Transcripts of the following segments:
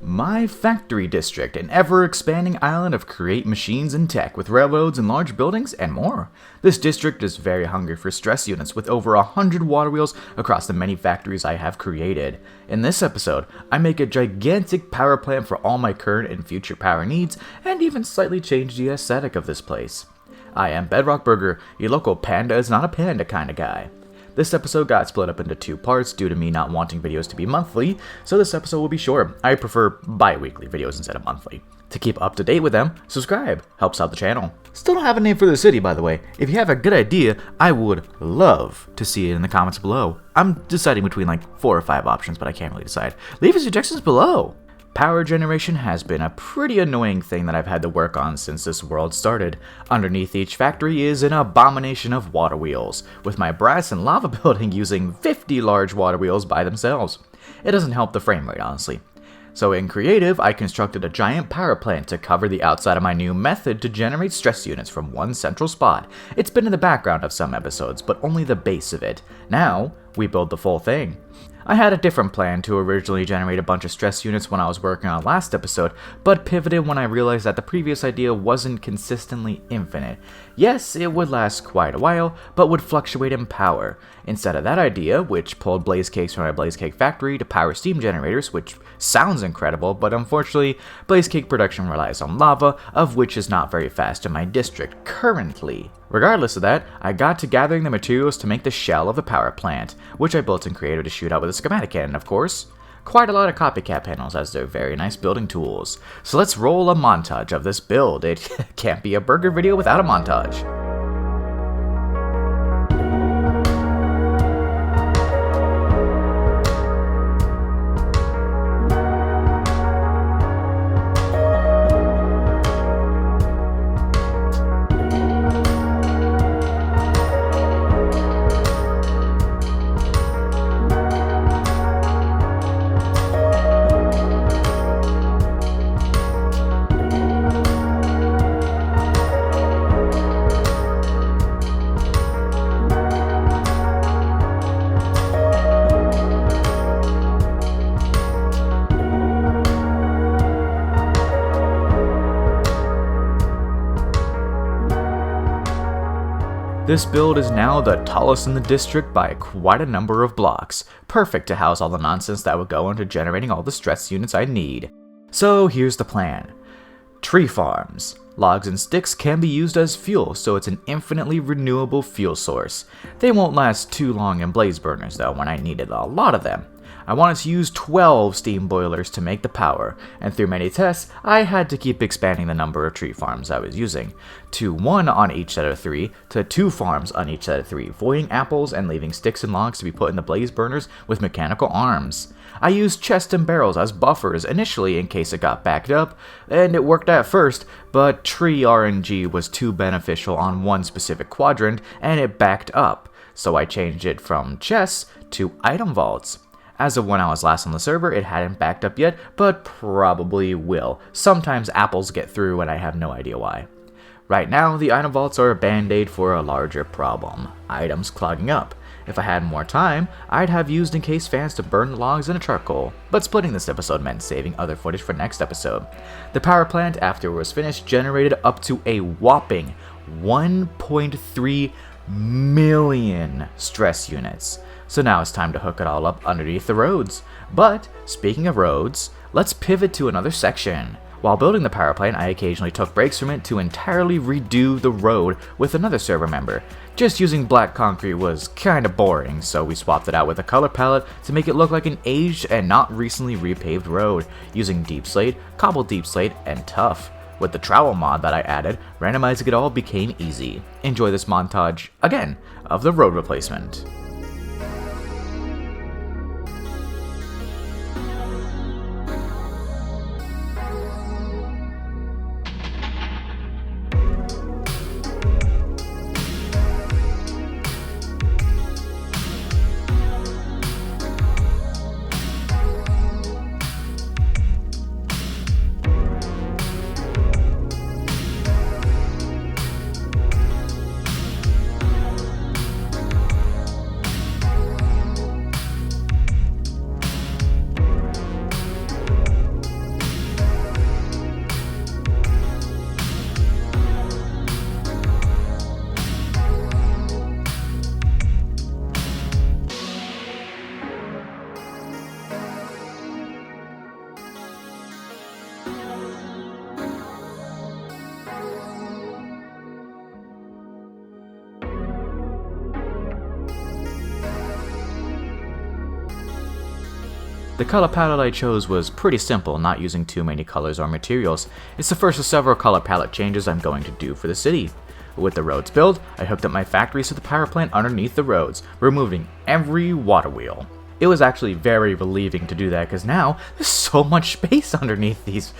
My factory district, an ever-expanding island of create machines and tech with railroads and large buildings and more. This district is very hungry for stress units with over 100 water wheels across the many factories I have created. In this episode, I make a gigantic power plant for all my current and future power needs and even slightly change the aesthetic of this place. I am Bedrock Burger, your local panda is not a panda kind of guy. This episode got split up into 2 parts due to me not wanting videos to be monthly, so this episode will be short. I prefer bi-weekly videos instead of monthly. To keep up to date with them, subscribe, helps out the channel. Still don't have a name for the city, by the way. If you have a good idea, I would love to see it in the comments below. I'm deciding between like 4 or 5 options, but I can't really decide. Leave us suggestions below. Power generation has been a pretty annoying thing that I've had to work on since this world started. Underneath each factory is an abomination of water wheels, with my brass and lava building using 50 large water wheels by themselves. It doesn't help the frame rate, honestly. So in creative, I constructed a giant power plant to cover the outside of my new method to generate stress units from one central spot. It's been in the background of some episodes, but only the base of it. Now, we build the full thing. I had a different plan to originally generate a bunch of stress units when I was working on last episode, but pivoted when I realized that the previous idea wasn't consistently infinite. Yes, it would last quite a while, but would fluctuate in power. Instead of that idea, which pulled blaze cakes from my blaze cake factory to power steam generators, which sounds incredible, but unfortunately, blaze cake production relies on lava, of which is not very fast in my district currently. Regardless of that, I got to gathering the materials to make the shell of the power plant, which I built and created to shoot out with a schematic cannon, of course. Quite a lot of copycat panels as they're very nice building tools. So let's roll a montage of this build. It can't be a burger video without a montage. This build is now the tallest in the district by quite a number of blocks, perfect to house all the nonsense that would go into generating all the stress units I need. So here's the plan. Tree farms. Logs and sticks can be used as fuel, so it's an infinitely renewable fuel source. They won't last too long in blaze burners though when I needed a lot of them. I wanted to use 12 steam boilers to make the power, and through many tests, I had to keep expanding the number of tree farms I was using, to 1 on each set of 3, to 2 farms on each set of 3, voiding apples and leaving sticks and logs to be put in the blaze burners with mechanical arms. I used chests and barrels as buffers initially in case it got backed up, and it worked at first, but tree RNG was too beneficial on one specific quadrant and it backed up, so I changed it from chests to item vaults. As of when I was last on the server, it hadn't backed up yet, but probably will. Sometimes apples get through and I have no idea why. Right now, the item vaults are a band-aid for a larger problem, items clogging up. If I had more time, I'd have used encased fans to burn the logs in a charcoal, but splitting this episode meant saving other footage for next episode. The power plant, after it was finished, generated up to a whopping 1.3 million stress units. So now it's time to hook it all up underneath the roads. But, speaking of roads, let's pivot to another section. While building the power plant, I occasionally took breaks from it to entirely redo the road with another server member. Just using black concrete was kinda boring, so we swapped it out with a color palette to make it look like an aged and not recently repaved road, using deep slate, cobbled deep slate, and tuff. With the trowel mod that I added, randomizing it all became easy. Enjoy this montage, again, of the road replacement. The color palette I chose was pretty simple, not using too many colors or materials. It's the first of several color palette changes I'm going to do for the city. With the roads build, I hooked up my factories to the power plant underneath the roads, removing every water wheel. It was actually very relieving to do that because now there's so much space underneath these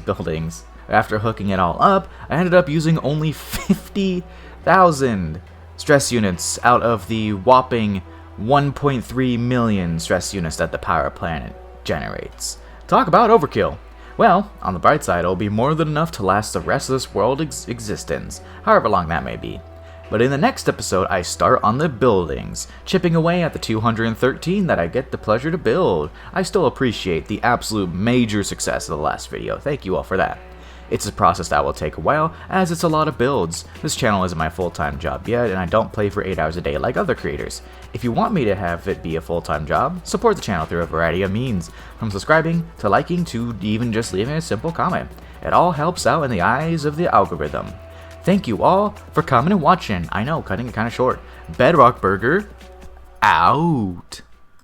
buildings. After hooking it all up, I ended up using only 50,000 stress units out of the whopping 1.3 million stress units that the power plant generates. Talk about overkill. Well, on the bright side, it'll be more than enough to last the rest of this world's existence, however long that may be. But in the next episode, I start on the buildings, chipping away at the 213 that I get the pleasure to build. I still appreciate the absolute major success of the last video. Thank you all for that. It's a process that will take a while, as it's a lot of builds. This channel isn't my full-time job yet, and I don't play for 8 hours a day like other creators. If you want me to have it be a full-time job, support the channel through a variety of means, from subscribing, to liking, to even just leaving a simple comment. It all helps out in the eyes of the algorithm. Thank you all for coming and watching. I know, cutting it kinda short. Bedrock Burger, out.